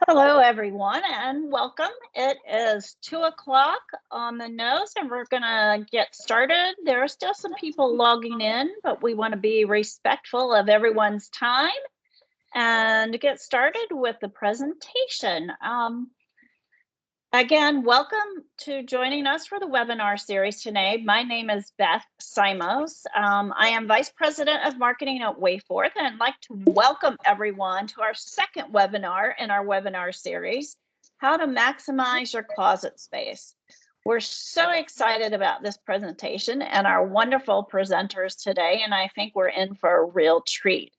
Hello, everyone, and welcome. It is 2 o'clock on the nose, and we're going to get started. There are still some people logging in, but we want to be respectful of everyone's time and get started with the presentation. Again, welcome to joining us for the webinar series today. My name is Beth Simos. I am Vice President of Marketing at Wayforth, and I'd like to welcome everyone to our second webinar in our webinar series, How to Maximize Your Closet Space. We're so excited about this presentation and our wonderful presenters today, and I think we're in for a real treat.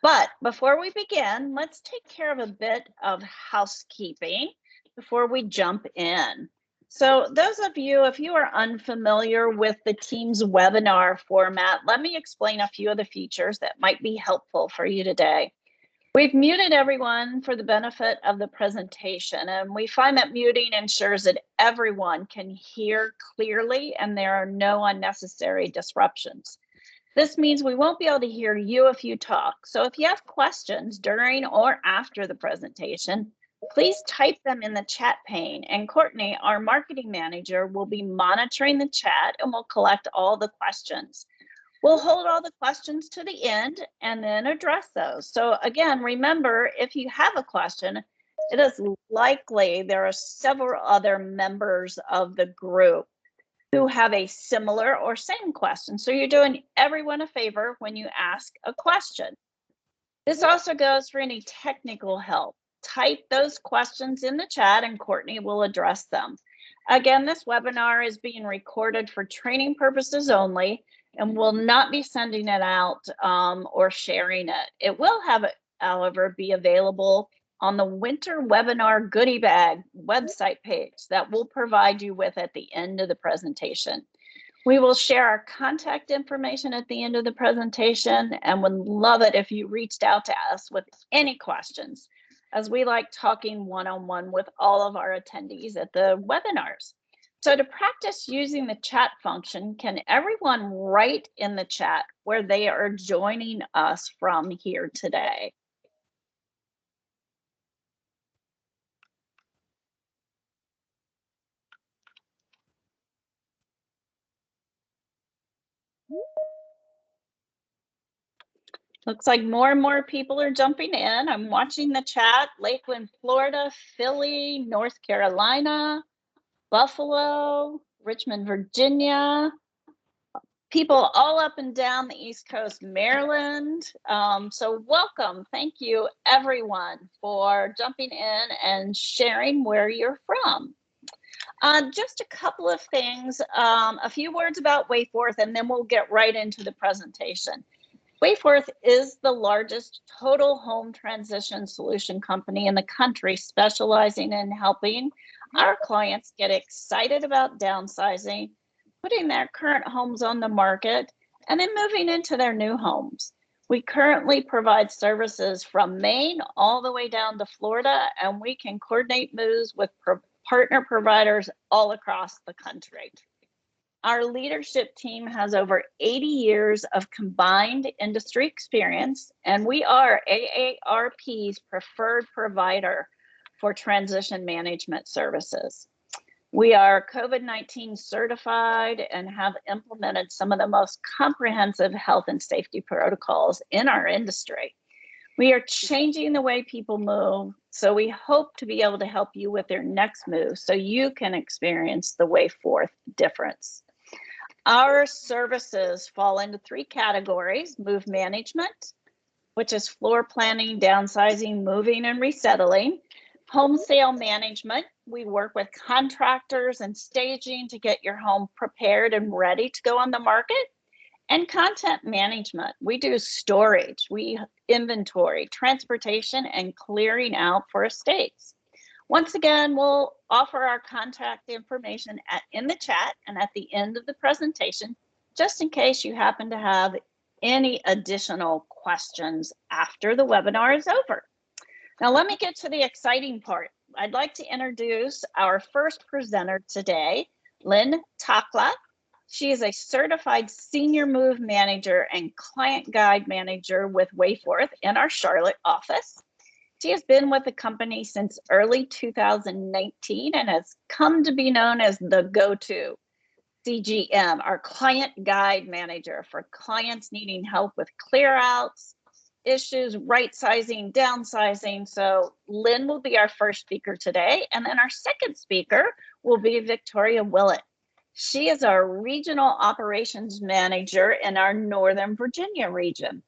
But before we begin, let's take care of a bit of housekeeping before we jump in. So those of you, if you are unfamiliar with the Teams webinar format, let me explain a few of the features that might be helpful for you today. We've muted everyone for the benefit of the presentation, and we find that muting ensures that everyone can hear clearly and there are no unnecessary disruptions. This means we won't be able to hear you if you talk. So if you have questions during or after the presentation, please type them in the chat pane, and Courtney, our marketing manager, will be monitoring the chat and will collect all the questions. We'll hold all the questions to the end and then address those. So again, remember, if you have a question, it is likely there are several other members of the group who have a similar or same question. So you're doing everyone a favor when you ask a question. This also goes for any technical help. Type those questions in the chat and Courtney will address them. Again, this webinar is being recorded for training purposes only and will not be sending it out or sharing it. It will however, be available on the winter webinar goodie bag website page that we'll provide you with at the end of the presentation. We will share our contact information at the end of the presentation and would love it if you reached out to us with any questions, as we like talking one-on-one with all of our attendees at the webinars. So to practice using the chat function, can everyone write in the chat where they are joining us from here today? Looks like more and more people are jumping in. I'm watching the chat. Lakeland, Florida, Philly, North Carolina, Buffalo, Richmond, Virginia, people all up and down the East Coast, Maryland. So welcome. Thank you, everyone, for jumping in and sharing where you're from. Just a couple of things, a few words about Wayforth, and then we'll get right into the presentation. Wayforth is the largest total home transition solution company in the country, specializing in helping our clients get excited about downsizing, putting their current homes on the market, and then moving into their new homes. We currently provide services from Maine all the way down to Florida, and we can coordinate moves with partner providers all across the country. Our leadership team has over 80 years of combined industry experience, and we are AARP's preferred provider for transition management services. We are COVID-19 certified and have implemented some of the most comprehensive health and safety protocols in our industry. We are changing the way people move, so we hope to be able to help you with your next move so you can experience the Wayforth difference. Our services fall into 3 categories: move management, which is floor planning, downsizing, moving, and resettling; home sale management, we work with contractors and staging to get your home prepared and ready to go on the market; and content management, we do storage, we inventory, transportation, and clearing out for estates. Once again, we'll offer our contact information in the chat and at the end of the presentation, just in case you happen to have any additional questions after the webinar is over. Now, let me get to the exciting part. I'd like to introduce our first presenter today, Lynn Talka. She is a certified senior move manager and client guide manager with Wayforth in our Charlotte office. She has been with the company since early 2019 and has come to be known as the go-to CGM, our client guide manager for clients needing help with clear outs, issues, right sizing, downsizing. So Lynn will be our first speaker today. And then our second speaker will be Victoria Willett. She is our regional operations manager in our Northern Virginia region.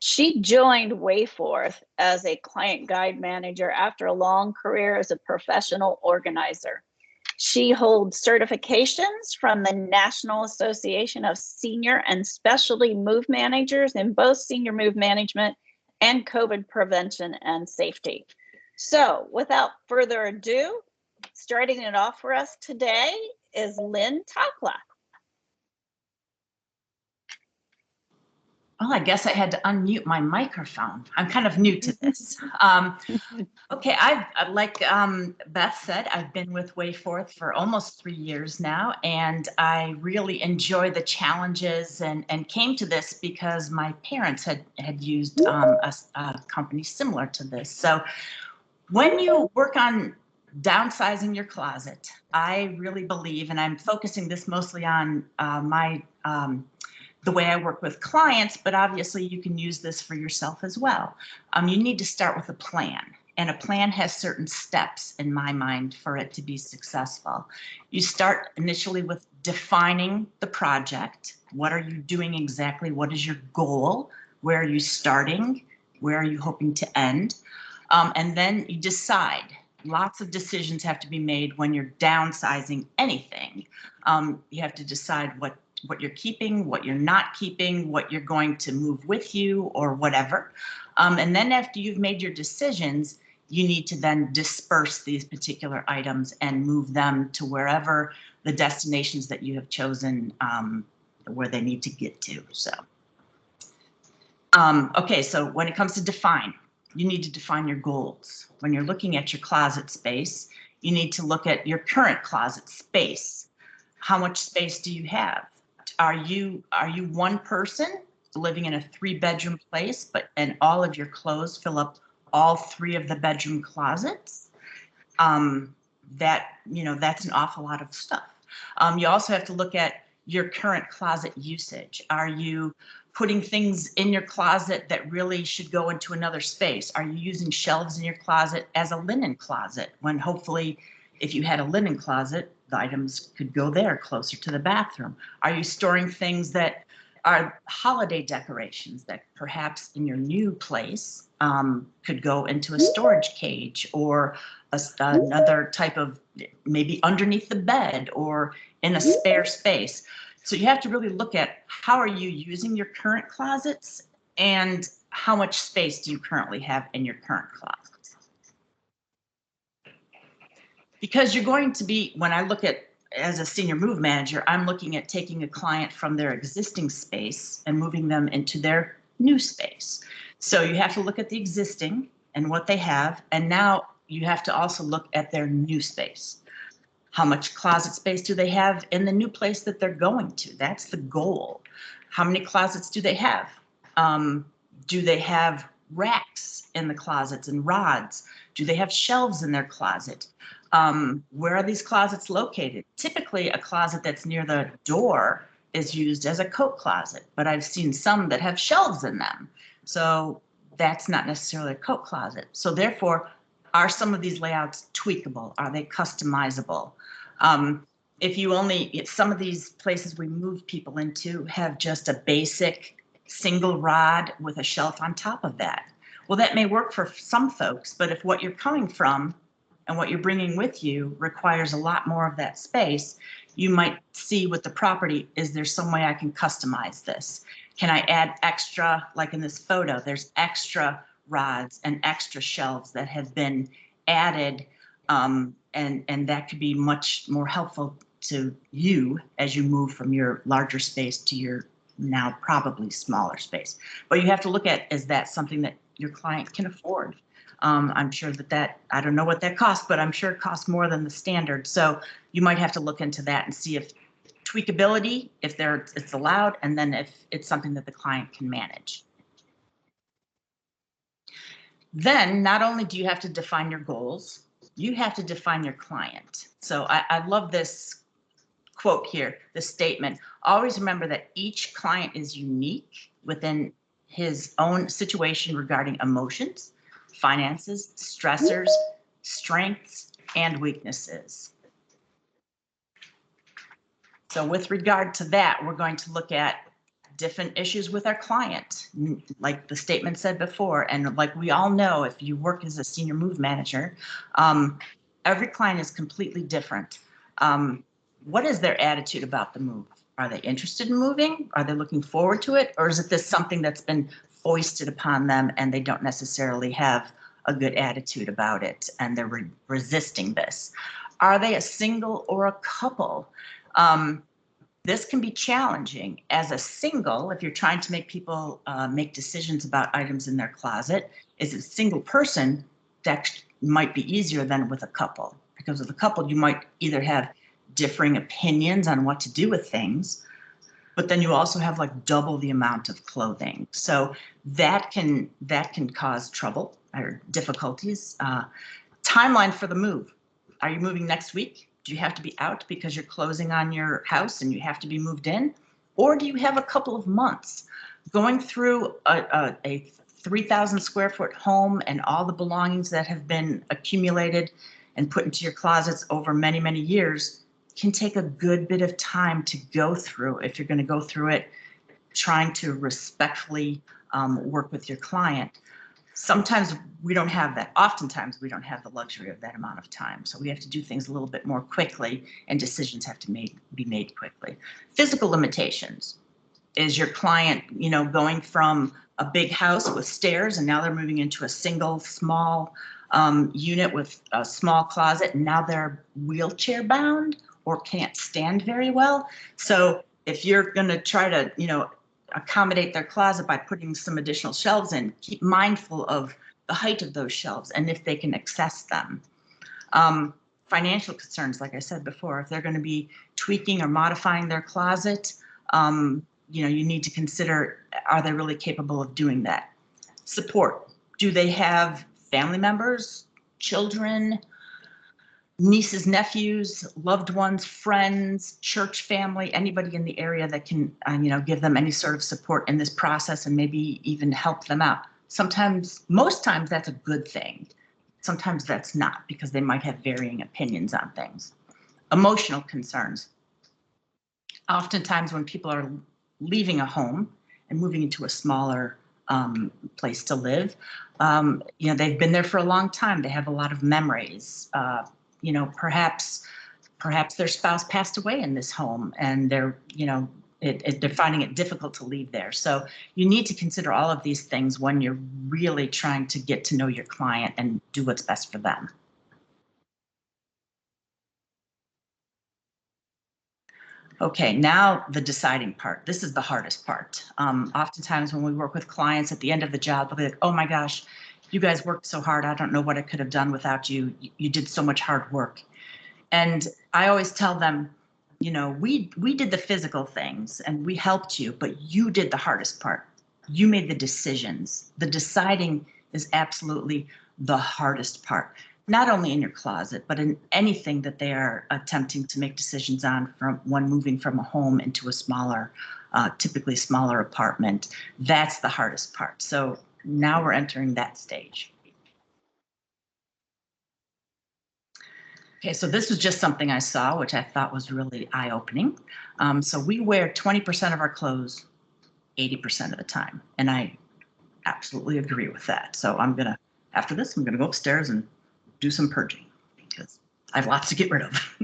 She joined Wayforth as a client guide manager after a long career as a professional organizer. She holds certifications from the National Association of Senior and Specialty Move Managers in both senior move management and COVID prevention and safety. So without further ado, starting it off for us today is Lynn Talka. Well, I guess I had to unmute my microphone. I'm kind of new to this. Okay, like Beth said, I've been with Wayforth for almost 3 years now, and I really enjoy the challenges and came to this because my parents had used a company similar to this. So when you work on downsizing your closet, I really believe, and I'm focusing this mostly on the way I work with clients, but obviously you can use this for yourself as well. You need to start with a plan, and a plan has certain steps in my mind for it to be successful. You start initially with defining the project. What are you doing exactly? What is your goal? Where are you starting? Where are you hoping to end? And then you decide. Lots of decisions have to be made when you're downsizing anything. You have to decide what you're keeping, what you're not keeping, what you're going to move with you or whatever. And then after you've made your decisions, you need to then disperse these particular items and move them to wherever the destinations that you have chosen where they need to get to. So, okay, so when it comes to define, you need to define your goals. When you're looking at your closet space, you need to look at your current closet space. How much space do you have? Are you one person living in a 3-bedroom place, and all of your clothes fill up all 3 of the bedroom closets? That's an awful lot of stuff. You also have to look at your current closet usage. Are you putting things in your closet that really should go into another space? Are you using shelves in your closet as a linen closet when hopefully if you had a linen closet, the items could go there closer to the bathroom? Are you storing things that are holiday decorations that perhaps in your new place could go into a storage cage or another type of, maybe underneath the bed or in a spare space? So you have to really look at how are you using your current closets and how much space do you currently have in your current closets? Because you're going to be, when I look at, as a senior move manager, I'm looking at taking a client from their existing space and moving them into their new space. So you have to look at the existing and what they have, and now you have to also look at their new space. How much closet space do they have in the new place that they're going to? That's the goal. How many closets do they have? Do they have racks in the closets and rods? Do they have shelves in their closet? Where are these closets located? Typically, a closet that's near the door is used as a coat closet, but I've seen some that have shelves in them. So that's not necessarily a coat closet. So therefore, are some of these layouts tweakable? Are they customizable? If some of these places we move people into have just a basic single rod with a shelf on top of that, well, that may work for some folks, but if what you're coming from and what you're bringing with you requires a lot more of that space, you might see with the property, is there some way I can customize this? Can I add extra, like in this photo, there's extra rods and extra shelves that have been added, and that could be much more helpful to you as you move from your larger space to your now probably smaller space. But you have to look at, is that something that your client can afford? I'm sure that I don't know what that costs, but I'm sure it costs more than the standard. So you might have to look into that and see if tweakability, if it's allowed, and then if it's something that the client can manage. Then not only do you have to define your goals, you have to define your client. So I love this quote here, the statement. Always remember that each client is unique within his own situation regarding emotions, finances, stressors, strengths, and weaknesses. So with regard to that, we're going to look at different issues with our client, like the statement said before, and like we all know, if you work as a senior move manager, every client is completely different. What is their attitude about the move? Are they interested in moving? Are they looking forward to it? Or is it this something that's been foisted upon them and they don't necessarily have a good attitude about it and they're resisting this? Are they a single or a couple? This can be challenging as a single if you're trying to make people make decisions about items in their closet. As a single person, that might be easier than with a couple, because with a couple, you might either have differing opinions on what to do with things, but then you also have like double the amount of clothing. So that can cause trouble or difficulties. Timeline for the move. Are you moving next week? Do you have to be out because you're closing on your house and you have to be moved in? Or do you have a couple of months? Going through a 3,000 square foot home and all the belongings that have been accumulated and put into your closets over many, many years can take a good bit of time to go through if you're going to go through it trying to respectfully work with your client. Sometimes we don't have that. Oftentimes we don't have the luxury of that amount of time. So we have to do things a little bit more quickly and decisions have to be made quickly. Physical limitations. Is your client, going from a big house with stairs and now they're moving into a single small unit with a small closet and now they're wheelchair bound or can't stand very well? So if you're going to try to, accommodate their closet by putting some additional shelves in, keep mindful of the height of those shelves and if they can access them. Financial concerns, like I said before, if they're going to be tweaking or modifying their closet, you need to consider, are they really capable of doing that? Support. Do they have family members, children, nieces, nephews, loved ones, friends, church family, anybody in the area that can, give them any sort of support in this process and maybe even help them out? Sometimes, most times that's a good thing. Sometimes that's not, because they might have varying opinions on things. Emotional concerns. Oftentimes when people are leaving a home and moving into a smaller place to live, they've been there for a long time. They have a lot of memories. Perhaps their spouse passed away in this home and they're finding it difficult to leave there. So you need to consider all of these things when you're really trying to get to know your client and do what's best for them. Okay, now the deciding part. This is the hardest part. Oftentimes when we work with clients at the end of the job, they'll be like, oh my gosh, you guys worked so hard. I don't know what I could have done without you. You did so much hard work. And I always tell them, we did the physical things and we helped you, but you did the hardest part. You made the decisions. The deciding is absolutely the hardest part, not only in your closet, but in anything that they are attempting to make decisions on from when moving from a home into a smaller, typically smaller apartment. That's the hardest part. So now we're entering that stage. Okay, so this was just something I saw, which I thought was really eye-opening. So we wear 20% of our clothes 80% of the time, and I absolutely agree with that. So after this, I'm gonna go upstairs and do some purging because I have lots to get rid of.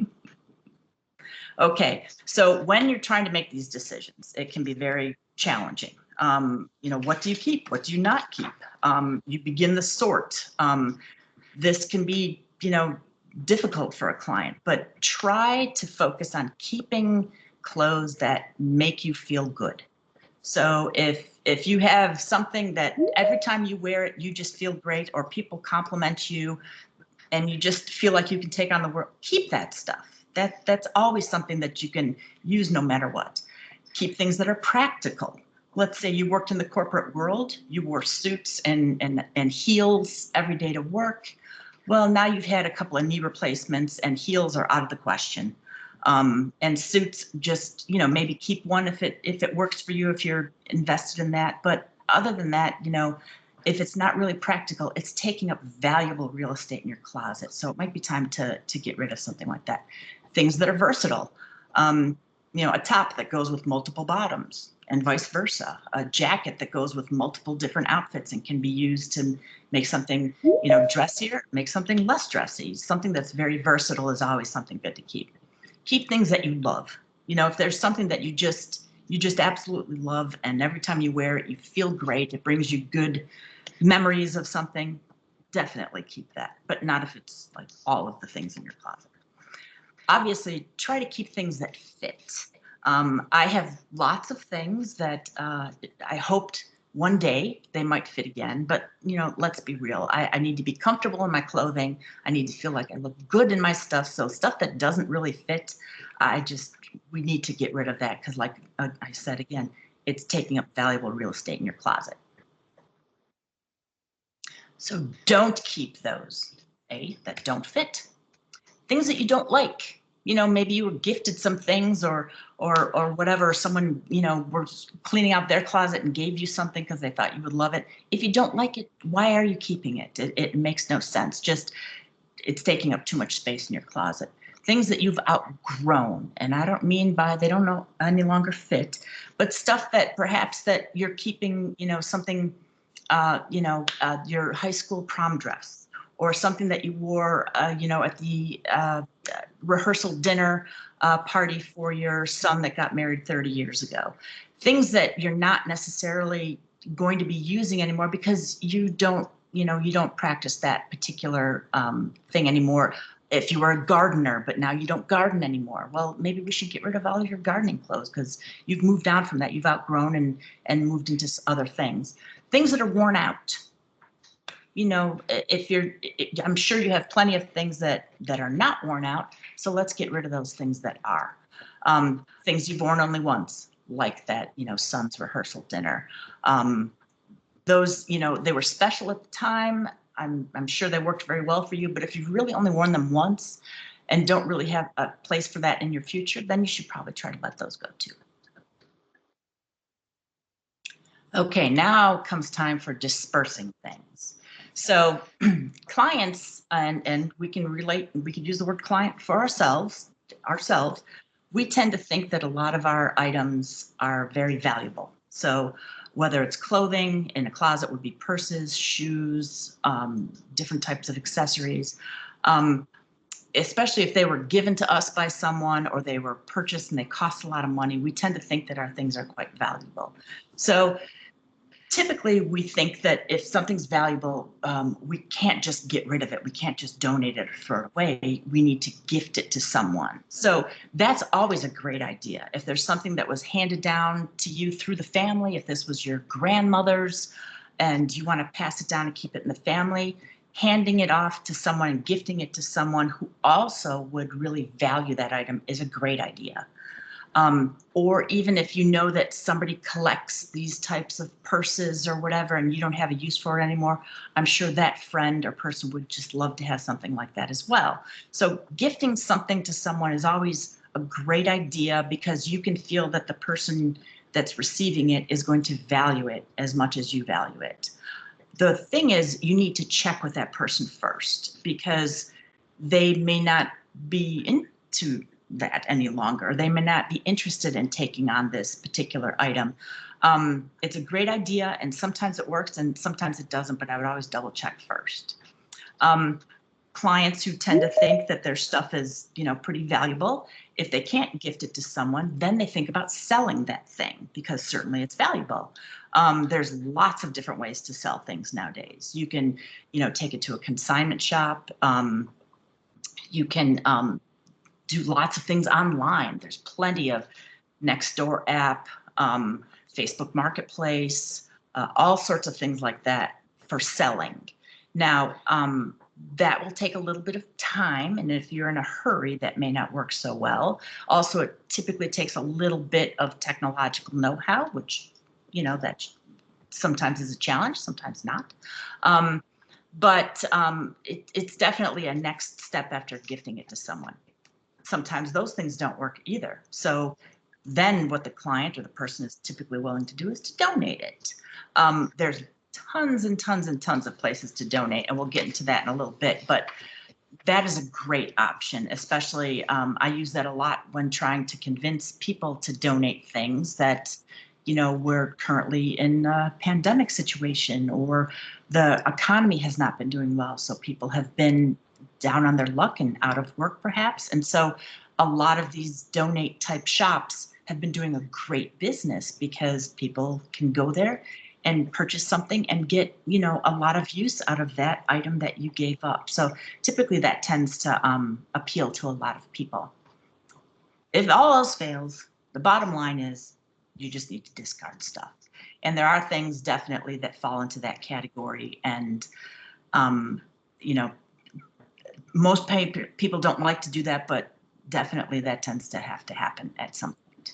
Okay, so when you're trying to make these decisions, it can be very challenging. What do you keep? What do you not keep? You begin the sort. This can be, difficult for a client, but try to focus on keeping clothes that make you feel good. So if you have something that every time you wear it, you just feel great, or people compliment you and you just feel like you can take on the world, keep that stuff. That's always something that you can use no matter what. Keep things that are practical. let's say you worked in the corporate world, you wore suits and heels every day to work. Well, now you've had a couple of knee replacements and heels are out of the question. And suits, just, maybe keep one if it works for you, if you're invested in that. But other than that, if it's not really practical, it's taking up valuable real estate in your closet. So it might be time to get rid of something like that. Things that are versatile, a top that goes with multiple bottoms and vice versa, a jacket that goes with multiple different outfits and can be used to make something, dressier, make something less dressy. Something that's very versatile is always something good to keep. Keep things that you love. If there's something that you just absolutely love, and every time you wear it, you feel great, it brings you good memories of something, definitely keep that, but not if it's like all of the things in your closet. Obviously, try to keep things that fit. I have lots of things that I hoped one day they might fit again, but let's be real. I need to be comfortable in my clothing. I need to feel like I look good in my stuff. So stuff that doesn't really fit, we need to get rid of that, because like I said again, it's taking up valuable real estate in your closet. So don't keep those, that don't fit. Things that you don't like. Maybe you were gifted some things or whatever. Someone, was cleaning out their closet and gave you something because they thought you would love it. If you don't like it, why are you keeping it? It makes no sense. It's taking up too much space in your closet. Things that you've outgrown, and I don't mean by they don't no longer fit, but stuff that perhaps that you're keeping, something, your high school prom dress, or something that you wore, at the rehearsal dinner party for your son that got married 30 years ago. Things that you're not necessarily going to be using anymore because you don't practice that particular thing anymore. If you were a gardener, but now you don't garden anymore, well, maybe we should get rid of all of your gardening clothes because you've moved on from that. You've outgrown and moved into other things. Things that are worn out. I'm sure you have plenty of things that are not worn out. So let's get rid of those things that are. Things you've worn only once, like that, son's rehearsal dinner. Those, they were special at the time. I'm sure they worked very well for you, but if you've really only worn them once and don't really have a place for that in your future, then you should probably try to let those go too. Okay, now comes time for dispersing things. So clients, and we can relate, we could use the word client for ourselves, we tend to think that a lot of our items are very valuable. So whether it's clothing in a closet would be purses, shoes, different types of accessories, especially if they were given to us by someone or they were purchased and they cost a lot of money, we tend to think that our things are quite valuable. So typically, we think that if something's valuable, we can't just get rid of it. We can't just donate it or throw it away. We need to gift it to someone. So that's always a great idea. If there's something that was handed down to you through the family, if this was your grandmother's and you want to pass it down and keep it in the family, handing it off to someone and gifting it to someone who also would really value that item is a great idea. Or even if you know that somebody collects these types of purses or whatever and you don't have a use for it anymore, I'm sure that friend or person would just love to have something like that as well. So gifting something to someone is always a great idea because you can feel that the person that's receiving it is going to value it as much as you value it. The thing is, you need to check with that person first because they may not be into that any longer. They may not be interested in taking on this particular item. It's a great idea, and sometimes it works and sometimes it doesn't, but I would always double check first. Clients who tend to think that their stuff is, pretty valuable, if they can't gift it to someone, then they think about selling that thing because certainly it's valuable. There's lots of different ways to sell things nowadays. You can, take it to a consignment shop. You can do lots of things online. There's plenty of Nextdoor app, Facebook Marketplace, all sorts of things like that for selling. Now, that will take a little bit of time, and if you're in a hurry, that may not work so well. Also, it typically takes a little bit of technological know-how, which that sometimes is a challenge, sometimes not. It's definitely a next step after gifting it to someone. Sometimes those things don't work either. So then what the client or the person is typically willing to do is to donate it. There's tons and tons and tons of places to donate, and we'll get into that in a little bit, but that is a great option, especially I use that a lot when trying to convince people to donate things that, we're currently in a pandemic situation, or the economy has not been doing well. So people have been down on their luck and out of work perhaps. And so a lot of these donate type shops have been doing a great business because people can go there and purchase something and get, a lot of use out of that item that you gave up. So typically that tends to appeal to a lot of people. If all else fails, the bottom line is you just need to discard stuff. And there are things definitely that fall into that category. And, most people don't like to do that, but definitely that tends to have to happen at some point.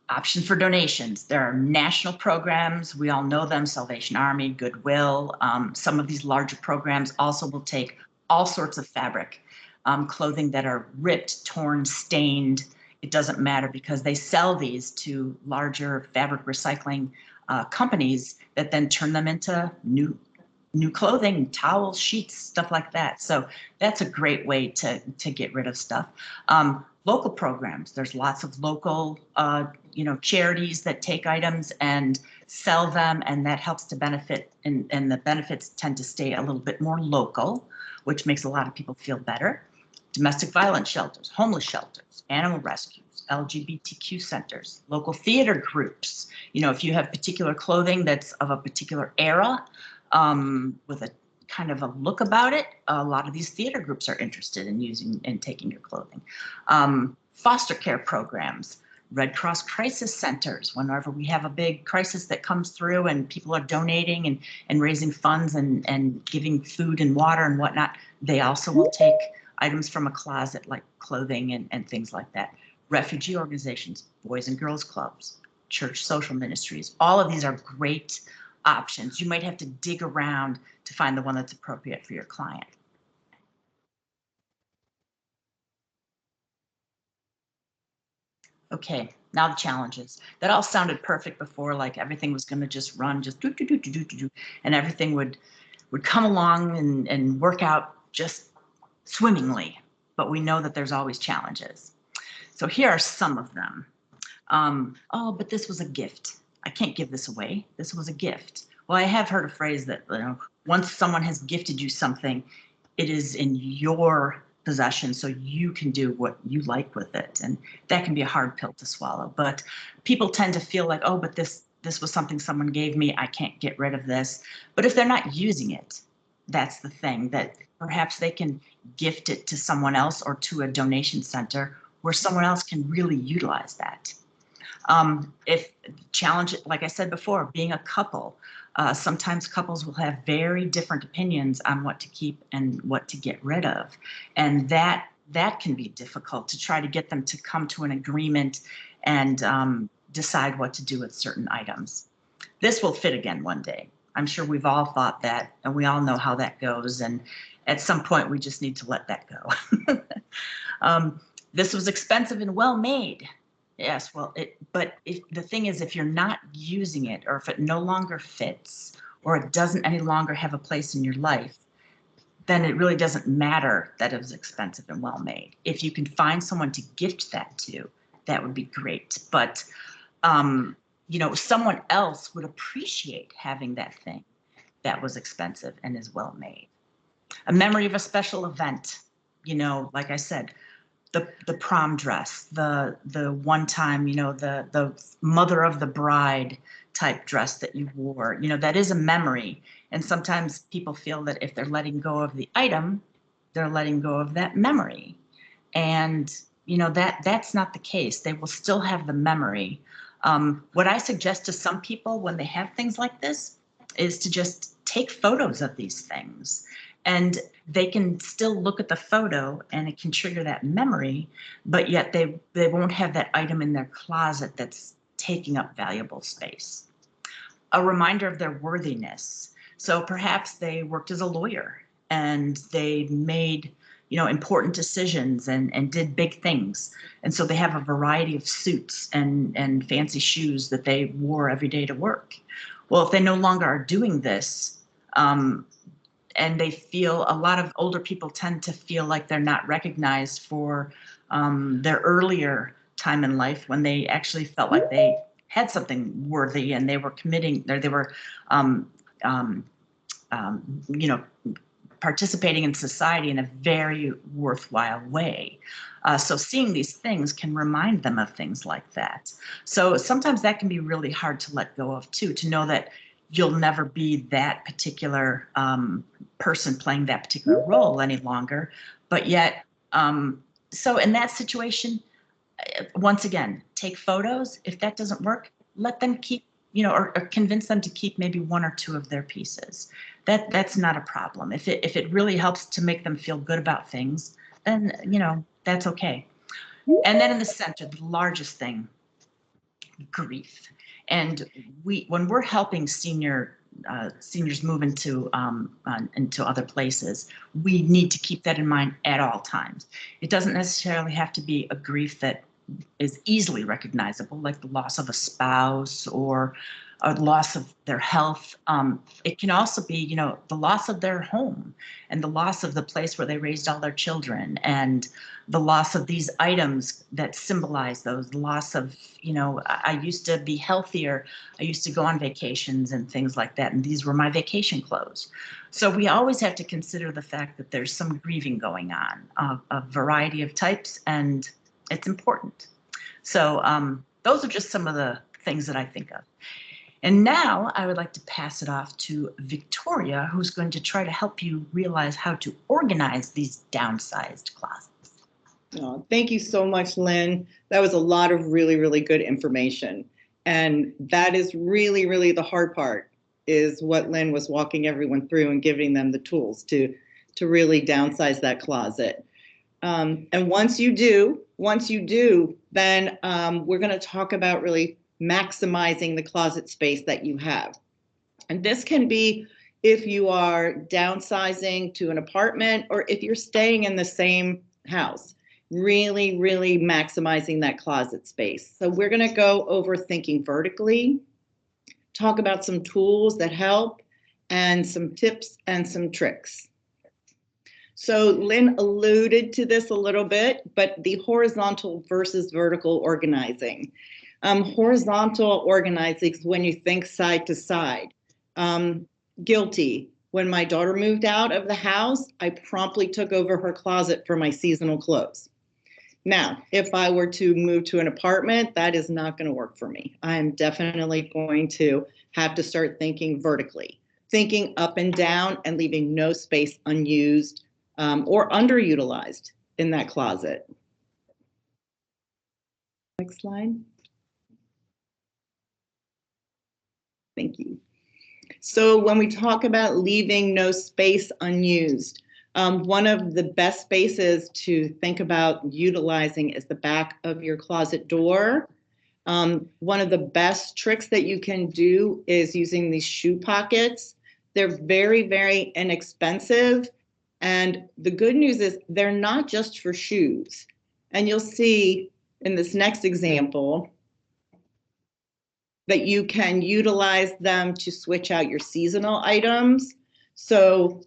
Options for donations. There are national programs. We all know them: Salvation Army, Goodwill. Some of these larger programs also will take all sorts of fabric, clothing that are ripped, torn, stained. It doesn't matter, because they sell these to larger fabric recycling companies that then turn them into new clothing, towels, sheets, stuff like that. So that's a great way to get rid of stuff. Local programs. There's lots of local, charities that take items and sell them, and that helps to benefit, and the benefits tend to stay a little bit more local, which makes a lot of people feel better. Domestic violence shelters, homeless shelters, animal rescues, LGBTQ centers, local theater groups. If you have particular clothing that's of a particular era, with a kind of a look about it, a lot of these theater groups are interested in using and taking your clothing. Foster care programs, Red Cross crisis centers. Whenever we have a big crisis that comes through and people are donating and raising funds and giving food and water and whatnot, they also will take items from a closet, like clothing and things like that. Refugee organizations, Boys and Girls Clubs, church social ministries. All of these are great options. You might have to dig around to find the one that's appropriate for your client. Okay, now the challenges. That all sounded perfect before, like everything was going to just run, just do, and everything would come along and work out just swimmingly. But we know that there's always challenges. So here are some of them. Oh, but this was a gift. I can't give this away. This was a gift. Well, I have heard a phrase that, once someone has gifted you something, it is in your possession, so you can do what you like with it. And that can be a hard pill to swallow. But people tend to feel like, oh, but this was something someone gave me. I can't get rid of this. But if they're not using it, that's the thing, that perhaps they can gift it to someone else or to a donation center where someone else can really utilize that. If challenge, like I said before, being a couple, sometimes couples will have very different opinions on what to keep and what to get rid of. And that can be difficult to try to get them to come to an agreement and decide what to do with certain items. This will fit again one day. I'm sure we've all thought that, and we all know how that goes. And at some point, we just need to let that go. This was expensive and well made. Yes, well, but the thing is, if you're not using it, or if it no longer fits, or it doesn't any longer have a place in your life, then it really doesn't matter that it was expensive and well made. If you can find someone to gift that to, that would be great. But, someone else would appreciate having that thing that was expensive and is well made. A memory of a special event, like I said, the prom dress, the one time, the mother of the bride type dress that you wore, that is a memory. And sometimes people feel that if they're letting go of the item, they're letting go of that memory. And, that's not the case. They will still have the memory. What I suggest to some people when they have things like this is to just take photos of these things. And they can still look at the photo and it can trigger that memory, but yet they won't have that item in their closet that's taking up valuable space. A reminder of their worthiness. So perhaps they worked as a lawyer and they made, important decisions and did big things. And so they have a variety of suits and fancy shoes that they wore every day to work. Well, if they no longer are doing this, and they feel, a lot of older people tend to feel like they're not recognized for their earlier time in life when they actually felt like they had something worthy and they were committing, or they were, participating in society in a very worthwhile way. So seeing these things can remind them of things like that. So sometimes that can be really hard to let go of too, to know that you'll never be that particular person playing that particular role any longer. But yet, so in that situation, once again, take photos. If that doesn't work, let them keep, or convince them to keep maybe one or two of their pieces. That's not a problem. If it really helps to make them feel good about things, then, that's okay. And then in the center, the largest thing, grief. And when we're helping seniors move into other places, we need to keep that in mind at all times. It doesn't necessarily have to be a grief that is easily recognizable, like the loss of a spouse or a loss of their health. It can also be, the loss of their home and the loss of the place where they raised all their children, and the loss of these items that symbolize those, the loss of, I used to be healthier. I used to go on vacations and things like that, and these were my vacation clothes. So we always have to consider the fact that there's some grieving going on, a variety of types, and it's important. So those are just some of the things that I think of. And now I would like to pass it off to Victoria, who's going to try to help you realize how to organize these downsized closets. Oh, thank you so much, Lynn. That was a lot of really, really good information. And that is really, really the hard part, is what Lynn was walking everyone through and giving them the tools to really downsize that closet. And once you do, then we're going to talk about really maximizing the closet space that you have. And this can be if you are downsizing to an apartment or if you're staying in the same house, really, really maximizing that closet space. So we're going to go over thinking vertically, talk about some tools that help, and some tips and some tricks. So Lynn alluded to this a little bit, but the horizontal versus vertical organizing. Horizontal organizing is when you think side to side. Guilty. When my daughter moved out of the house, I promptly took over her closet for my seasonal clothes. Now, if I were to move to an apartment, that is not going to work for me. I'm definitely going to have to start thinking vertically, thinking up and down and leaving no space unused or underutilized in that closet. Next slide. Thank you. So when we talk about leaving no space unused, one of the best spaces to think about utilizing is the back of your closet door. One of the best tricks that you can do is using these shoe pockets. They're very, very inexpensive. And the good news is they're not just for shoes. And you'll see in this next example that you can utilize them to switch out your seasonal items. So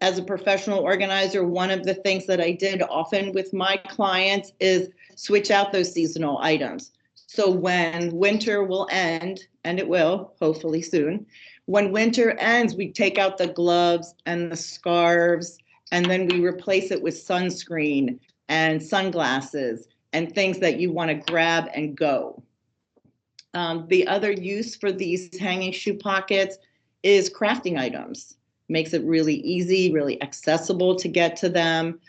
as a professional organizer, one of the things that I did often with my clients is switch out those seasonal items. So when winter will end, and it will, hopefully soon, when winter ends, we take out the gloves and the scarves, and then we replace it with sunscreen and sunglasses and things that you want to grab and go. The other use for these hanging shoe pockets is crafting items. Makes it really easy, really accessible to get to them.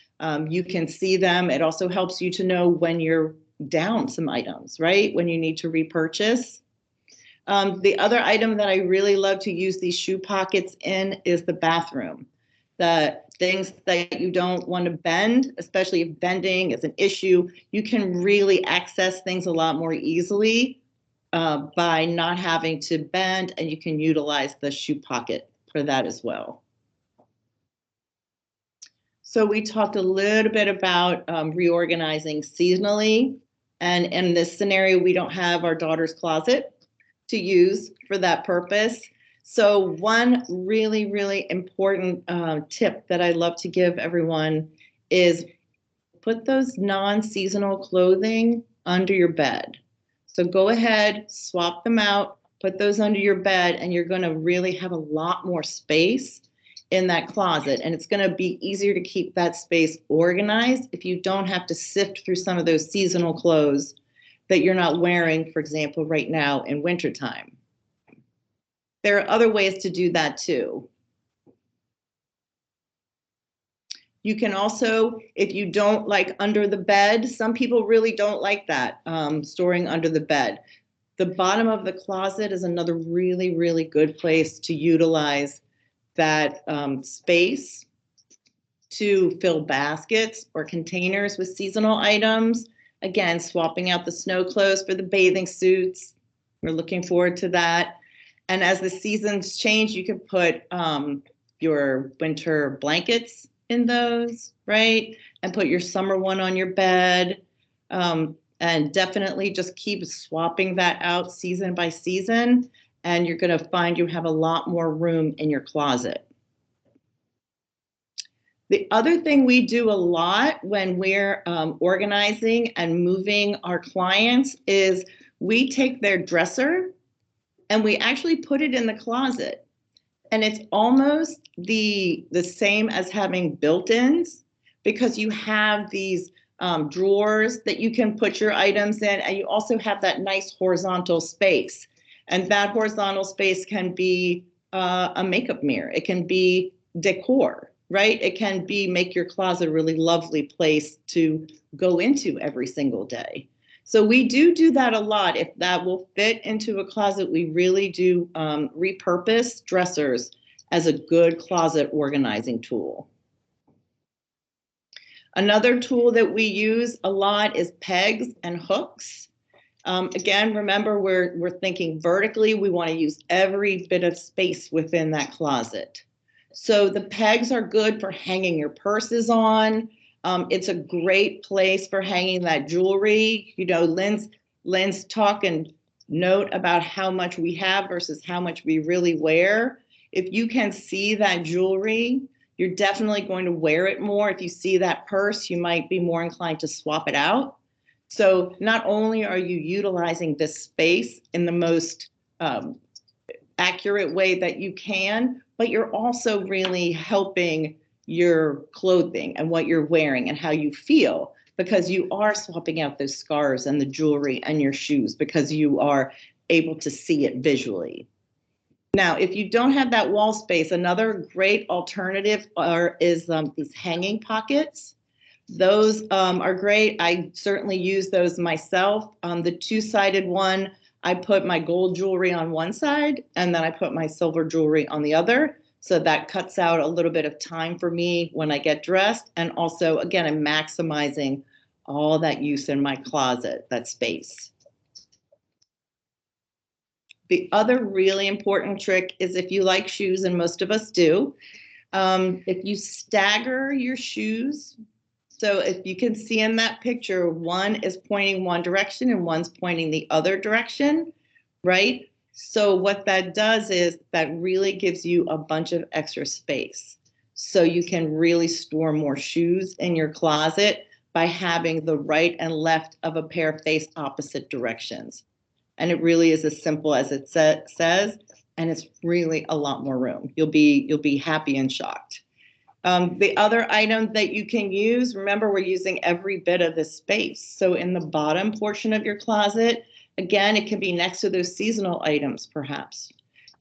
You can see them. It also helps you to know when you're down some items, right? When you need to repurchase. The other item that I really love to use these shoe pockets in is the bathroom. The things that you don't want to bend, especially if bending is an issue, you can really access things a lot more easily by not having to bend, and you can utilize the shoe pocket for that as well. So we talked a little bit about reorganizing seasonally, and in this scenario, we don't have our daughter's closet to use for that purpose. So one really, really important tip that I love to give everyone is put those non-seasonal clothing under your bed. So go ahead, swap them out, put those under your bed, and you're going to really have a lot more space in that closet. And it's going to be easier to keep that space organized if you don't have to sift through some of those seasonal clothes that you're not wearing, for example, right now in wintertime. There are other ways to do that too. You can also, if you don't like under the bed, some people really don't like that, storing under the bed. The bottom of the closet is another really, really good place to utilize that space to fill baskets or containers with seasonal items. Again, swapping out the snow clothes for the bathing suits. We're looking forward to that. And as the seasons change, you can put your winter blankets in those, right? And put your summer one on your bed. And definitely just keep swapping that out season by season. And you're going to find you have a lot more room in your closet. The other thing we do a lot when we're organizing and moving our clients is we take their dresser and we actually put it in the closet. And it's almost the same as having built-ins, because you have these drawers that you can put your items in, and you also have that nice horizontal space. And that horizontal space can be a makeup mirror. It can be decor, right? It can be make your closet a really lovely place to go into every single day. So we do that a lot. If that will fit into a closet, we really do repurpose dressers as a good closet organizing tool. Another tool that we use a lot is pegs and hooks. Again, remember, we're thinking vertically. We want to use every bit of space within that closet. So the pegs are good for hanging your purses on. It's a great place for hanging that jewelry. You know, Lynn's talk and note about how much we have versus how much we really wear. If you can see that jewelry, you're definitely going to wear it more. If you see that purse, you might be more inclined to swap it out. So not only are you utilizing this space in the most accurate way that you can, but you're also really helping your clothing and what you're wearing and how you feel, because you are swapping out those scarves and the jewelry and your shoes because you are able to see it visually. Now, if you don't have that wall space, another great alternative is these hanging pockets. Those are great. I certainly use those myself. The two-sided one, I put my gold jewelry on one side and then I put my silver jewelry on the other. So that cuts out a little bit of time for me when I get dressed. And also, again, I'm maximizing all that use in my closet, that space. The other really important trick is, if you like shoes, and most of us do, if you stagger your shoes. So if you can see in that picture, one is pointing one direction and one's pointing the other direction, right? So what that does is that really gives you a bunch of extra space. So you can really store more shoes in your closet by having the right and left of a pair face opposite directions. And it really is as simple as it says, and it's really a lot more room. You'll be happy and shocked. The other item that you can use, remember, we're using every bit of the space. So in the bottom portion of your closet, again, it can be next to those seasonal items, perhaps.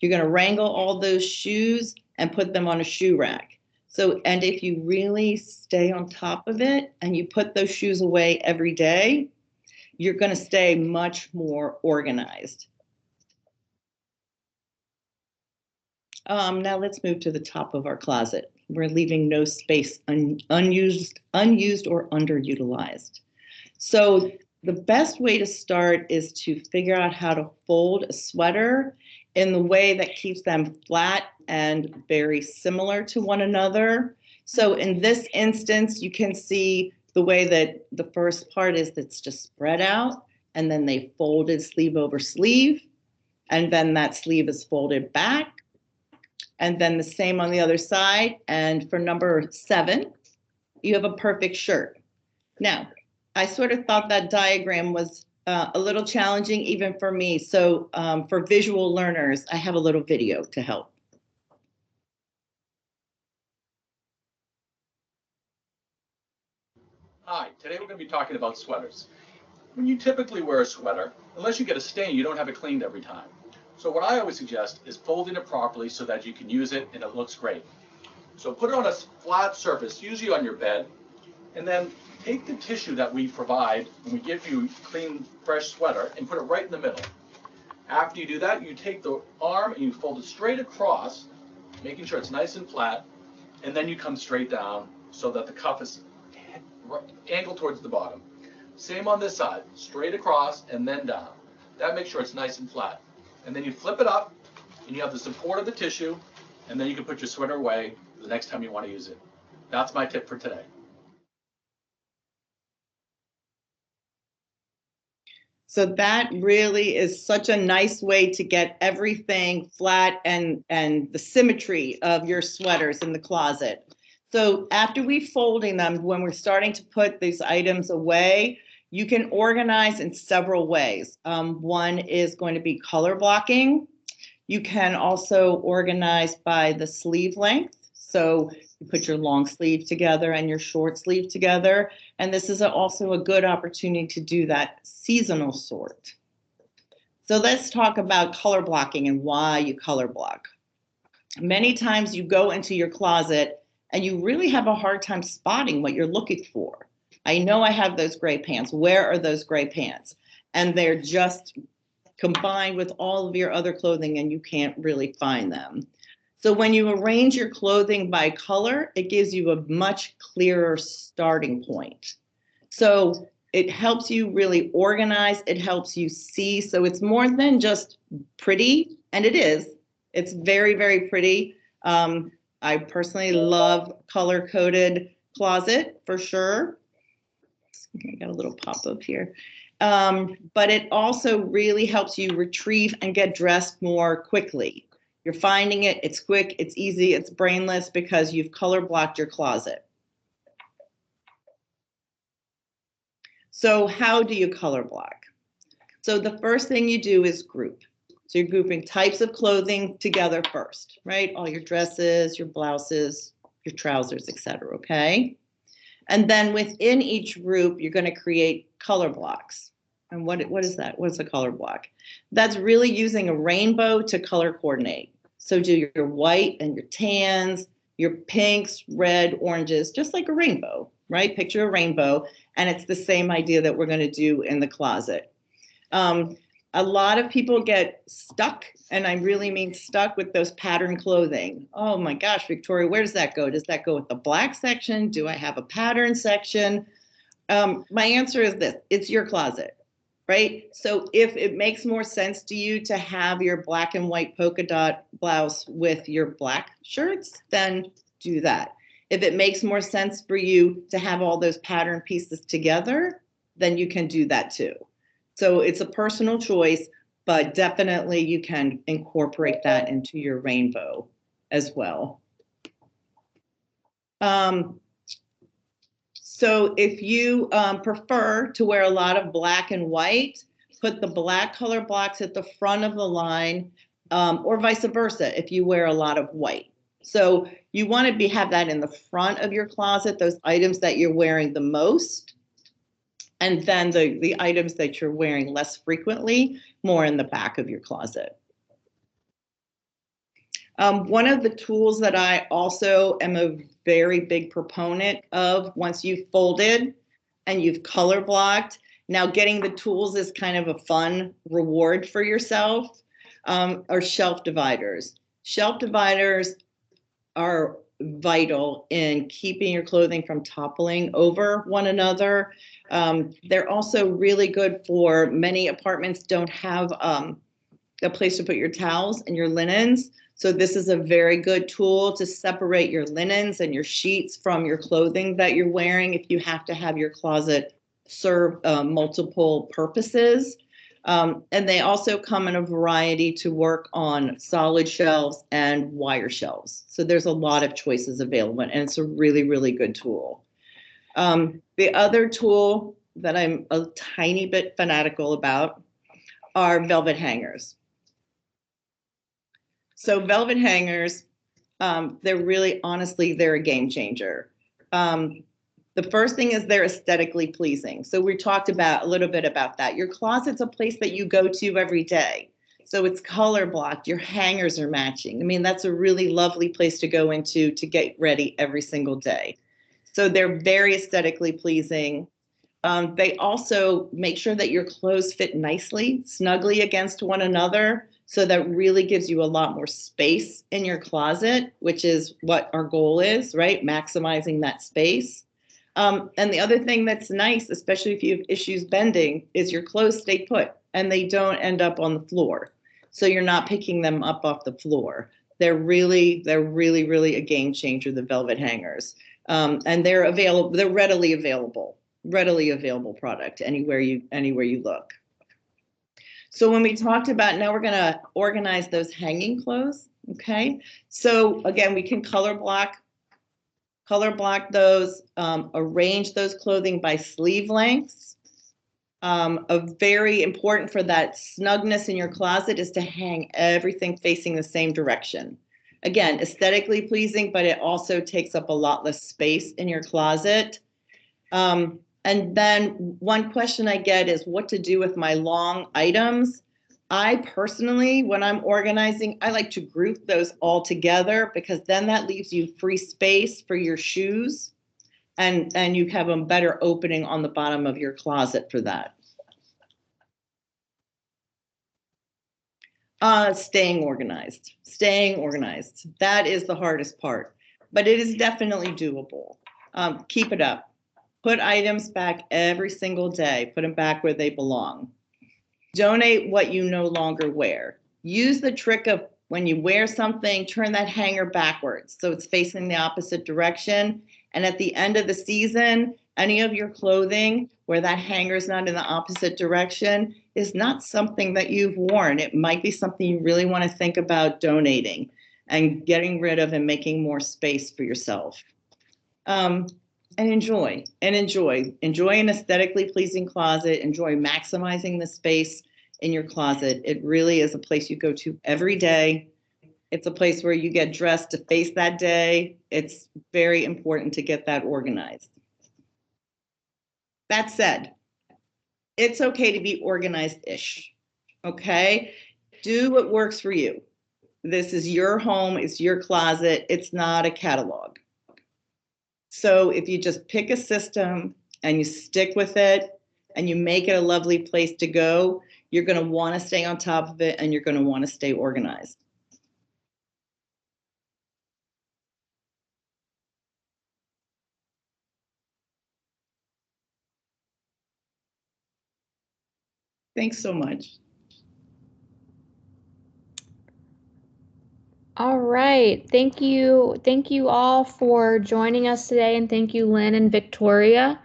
You're going to wrangle all those shoes and put them on a shoe rack. So, and if you really stay on top of it and you put those shoes away every day, you're going to stay much more organized. Now let's move to the top of our closet. We're leaving no space unused or underutilized. So the best way to start is to figure out how to fold a sweater in the way that keeps them flat and very similar to one another. So in this instance, you can see the way that the first part is that's just spread out, and then they folded sleeve over sleeve, and then that sleeve is folded back, and then the same on the other side. And for number 7, you have a perfect shirt. Now, I sort of thought that diagram was a little challenging even for me. So for visual learners, I have a little video to help. Hi, today we're going to be talking about sweaters. When you typically wear a sweater, unless you get a stain, you don't have it cleaned every time. So what I always suggest is folding it properly so that you can use it and it looks great. So put it on a flat surface, usually on your bed, and then take the tissue that we provide when we give you a clean, fresh sweater and put it right in the middle. After you do that, you take the arm and you fold it straight across, making sure it's nice and flat, and then you come straight down so that the cuff is angled towards the bottom. Same on this side, straight across and then down. That makes sure it's nice and flat. And then you flip it up and you have the support of the tissue, and then you can put your sweater away the next time you want to use it. That's my tip for today. So that really is such a nice way to get everything flat and the symmetry of your sweaters in the closet. So after we folding them, when we're starting to put these items away, you can organize in several ways. One is going to be color blocking. You can also organize by the sleeve length. So you put your long sleeve together and your short sleeve together. And this is also a good opportunity to do that seasonal sort. So let's talk about color blocking and why you color block. Many times you go into your closet and you really have a hard time spotting what you're looking for. I know I have those gray pants. Where are those gray pants? And they're just combined with all of your other clothing and you can't really find them. So when you arrange your clothing by color, it gives you a much clearer starting point. So it helps you really organize, it helps you see. So it's more than just pretty, and it is. It's very, very pretty. I personally love color-coded closet for sure. I got a little pop-up here. But it also really helps you retrieve and get dressed more quickly. You're finding it, it's quick, it's easy, it's brainless because you've color blocked your closet. So how do you color block? So the first thing you do is group. So you're grouping types of clothing together first, right? All your dresses, your blouses, your trousers, etc. Okay? And then within each group, you're going to create color blocks. And what is that? What's a color block? That's really using a rainbow to color coordinate. So do your white and your tans, your pinks, red, oranges, just like a rainbow, right? Picture a rainbow. And it's the same idea that we're going to do in the closet. A lot of people get stuck, and I really mean stuck with those pattern clothing. Oh my gosh, Victoria, where does that go? Does that go with the black section? Do I have a pattern section? My answer is this: it's your closet, right? So if it makes more sense to you to have your black and white polka dot blouse with your black shirts, then do that. If it makes more sense for you to have all those pattern pieces together, then you can do that too. So it's a personal choice, but definitely you can incorporate that into your rainbow as well. So if you prefer to wear a lot of black and white, put the black color blocks at the front of the line, or vice versa if you wear a lot of white. So you want to have that in the front of your closet, those items that you're wearing the most. And then the items that you're wearing less frequently, more in the back of your closet. One of the tools that I also am a very big proponent of, once you've folded and you've color blocked, now getting the tools is kind of a fun reward for yourself, are shelf dividers. Shelf dividers are vital in keeping your clothing from toppling over one another. They're also really good for many apartments don't have a place to put your towels and your linens. So this is a very good tool to separate your linens and your sheets from your clothing that you're wearing if you have to have your closet serve multiple purposes. And they also come in a variety to work on solid shelves and wire shelves. So there's a lot of choices available, and it's a really, really good tool. The other tool that I'm a tiny bit fanatical about are velvet hangers. So velvet hangers, they're really, honestly, they're a game changer. The first thing is they're aesthetically pleasing. So we talked about a little bit about that. Your closet's a place that you go to every day. So it's color blocked, your hangers are matching. I mean, that's a really lovely place to go into to get ready every single day. So they're very aesthetically pleasing. They also make sure that your clothes fit nicely, snugly against one another. So that really gives you a lot more space in your closet, which is what our goal is, right? Maximizing that space. And the other thing that's nice, especially if you have issues bending, is your clothes stay put and they don't end up on the floor. So you're not picking them up off the floor. They're really, really a game changer, the velvet hangers. And they're available, they're readily available product anywhere you look. So when we talked about, now we're going to organize those hanging clothes. Okay. So again, we can color block those, arrange those clothing by sleeve lengths. Very important for that snugness in your closet is to hang everything facing the same direction. Again, aesthetically pleasing, but it also takes up a lot less space in your closet. And then one question I get is what to do with my long items. I personally, when I'm organizing, I like to group those all together because then that leaves you free space for your shoes and you have a better opening on the bottom of your closet for that. Staying organized. That is the hardest part, but it is definitely doable. Keep it up. Put items back every single day. Put them back where they belong. Donate what you no longer wear. Use the trick of when you wear something, turn that hanger backwards so it's facing the opposite direction. And at the end of the season, any of your clothing where that hanger is not in the opposite direction is not something that you've worn. It might be something you really want to think about donating and getting rid of and making more space for yourself. And enjoy an aesthetically pleasing closet. Enjoy maximizing the space in your closet. It really is a place you go to every day. It's a place where you get dressed to face that day. It's very important to get that organized. That said, it's okay to be organized-ish, okay? Do what works for you. This is your home, it's your closet, it's not a catalog. So if you just pick a system and you stick with it and you make it a lovely place to go, you're going to want to stay on top of it and you're going to want to stay organized. Thanks so much. All right. Thank you. Thank you all for joining us today. And thank you, Lynn and Victoria.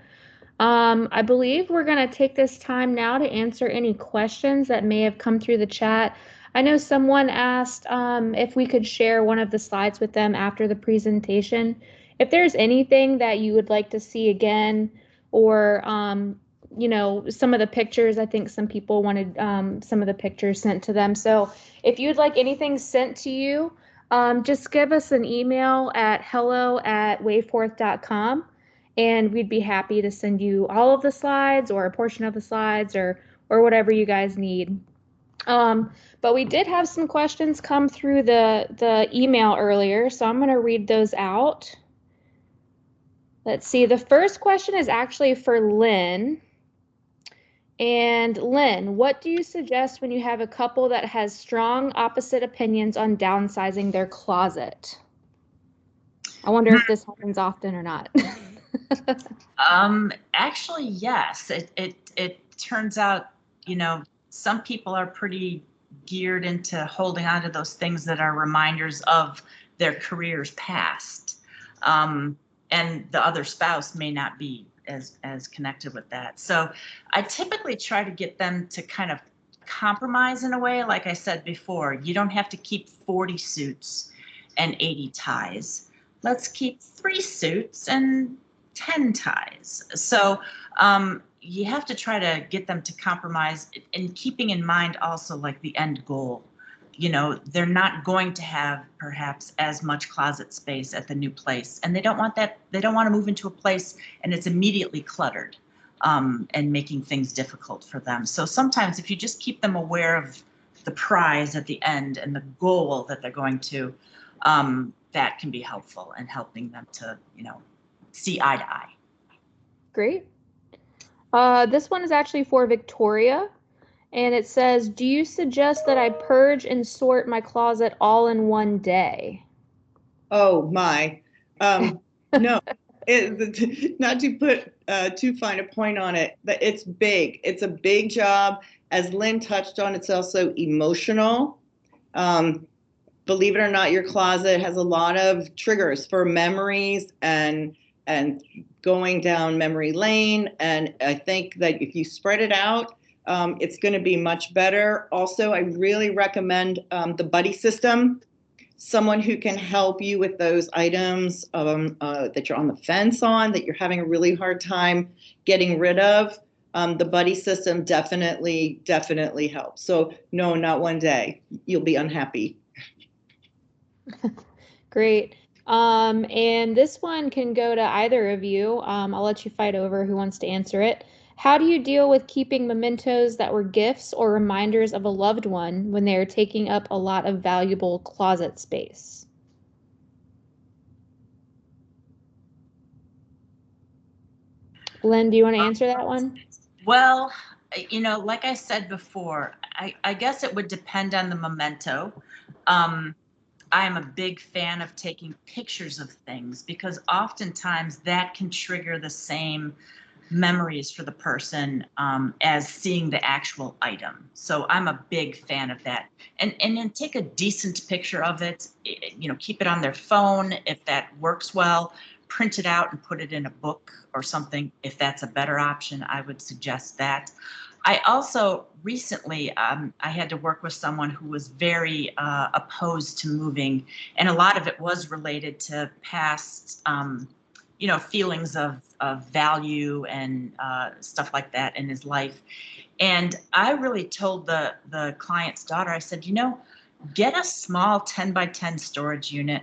I believe we're going to take this time now to answer any questions that may have come through the chat. I know someone asked if we could share one of the slides with them after the presentation. If there's anything that you would like to see again, or you know, some of the pictures, I think some people wanted some of the pictures sent to them. So if you'd like anything sent to you, just give us an email at hello@wayforth.com. And we'd be happy to send you all of the slides or a portion of the slides or whatever you guys need. But we did have some questions come through the email earlier, so I'm going to read those out. Let's see, the first question is actually for Lynn. And Lynn, what do you suggest when you have a couple that has strong opposite opinions on downsizing their closet? I wonder if this happens often or not. Actually, yes. It turns out, some people are pretty geared into holding on to those things that are reminders of their careers past. And the other spouse may not be as connected with that. So I typically try to get them to kind of compromise in a way. Like I said before, you don't have to keep 40 suits and 80 ties. Let's keep 3 suits and 10 ties. So you have to try to get them to compromise, and keeping in mind also like the end goal. They're not going to have perhaps as much closet space at the new place, and they don't want that. They don't want to move into a place and it's immediately cluttered and making things difficult for them. So sometimes if you just keep them aware of the prize at the end and the goal that they're going to, that can be helpful in helping them to, see eye to eye. Great. This one is actually for Victoria, and it says, do you suggest that I purge and sort my closet all in one day? Oh my, no, not to put too fine a point on it, but it's big. It's a big job. As Lynn touched on, it's also emotional. Believe it or not, your closet has a lot of triggers for memories and going down memory lane. And I think that if you spread it out, it's going to be much better. Also, I really recommend the buddy system, someone who can help you with those items that you're on the fence on, that you're having a really hard time getting rid of. The buddy system definitely helps. So no, not one day. You'll be unhappy. Great. And this one can go to either of you. I'll let you fight over who wants to answer it. How do you deal with keeping mementos that were gifts or reminders of a loved one when they are taking up a lot of valuable closet space? Lynn, do you want to answer that one? Well, like I said before, I guess it would depend on the memento. I'm a big fan of taking pictures of things because oftentimes that can trigger the same memories for the person as seeing the actual item. So I'm a big fan of that. And then take a decent picture of it, keep it on their phone if that works well, print it out and put it in a book or something. If that's a better option, I would suggest that. I also recently, I had to work with someone who was very opposed to moving, and a lot of it was related to past, feelings of value and stuff like that in his life. And I really told the client's daughter, I said, get a small 10 by 10 storage unit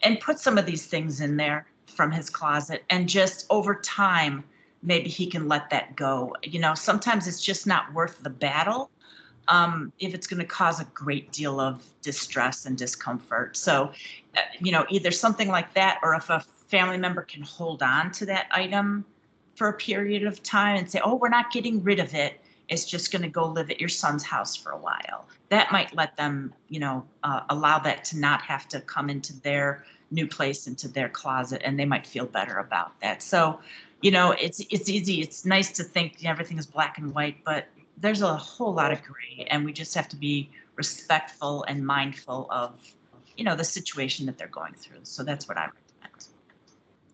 and put some of these things in there from his closet, and just over time, maybe he can let that go. Sometimes it's just not worth the battle if it's going to cause a great deal of distress and discomfort. So, either something like that, or if a family member can hold on to that item for a period of time and say, oh, we're not getting rid of it. It's just going to go live at your son's house for a while. That might let them, allow that to not have to come into their new place, into their closet, and they might feel better about that. So, it's easy. It's nice to think everything is black and white, but there's a whole lot of gray, and we just have to be respectful and mindful of, the situation that they're going through. So that's what I recommend.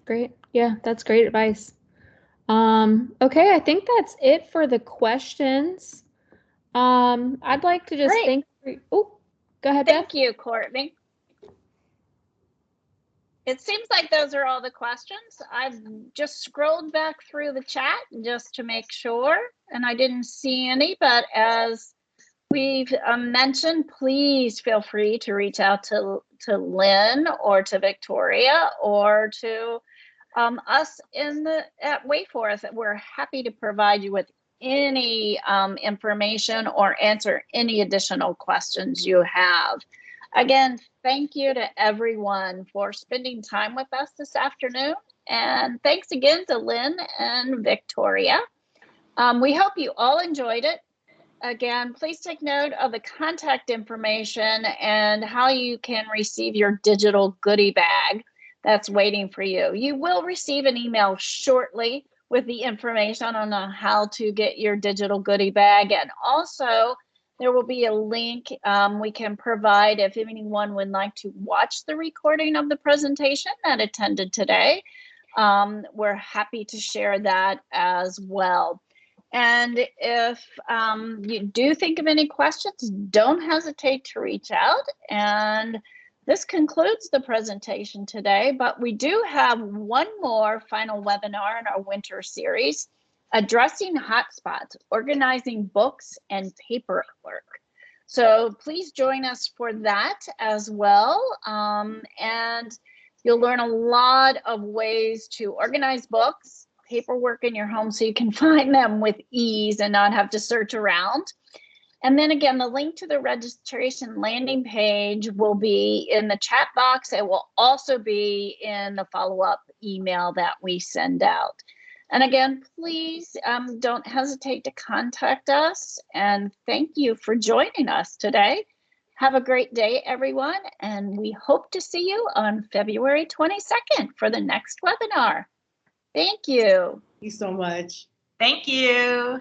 Great. Yeah, that's great advice. Okay, I think that's it for the questions. I'd like to just thank. Oh, go ahead, Beth. Thank you, Courtney. It seems like those are all the questions. I've just scrolled back through the chat just to make sure, and I didn't see any, but as we've mentioned, please feel free to reach out to Lynn or to Victoria or to us at Wayforth. We're happy to provide you with any information or answer any additional questions you have. Again, thank you to everyone for spending time with us this afternoon. And thanks again to Lynn and Victoria. We hope you all enjoyed it. Again, please take note of the contact information and how you can receive your digital goodie bag that's waiting for you. You will receive an email shortly with the information on how to get your digital goodie bag. And also, there will be a link we can provide if anyone would like to watch the recording of the presentation that attended today. We're happy to share that as well. And if you do think of any questions, don't hesitate to reach out. And this concludes the presentation today, but we do have one more final webinar in our winter series, Addressing Hotspots, Organizing Books and Paperwork. So please join us for that as well. And you'll learn a lot of ways to organize books, paperwork in your home so you can find them with ease and not have to search around. And then again, the link to the registration landing page will be in the chat box. It will also be in the follow-up email that we send out. And again, please don't hesitate to contact us. And thank you for joining us today. Have a great day, everyone. And we hope to see you on February 22nd for the next webinar. Thank you. Thank you so much. Thank you.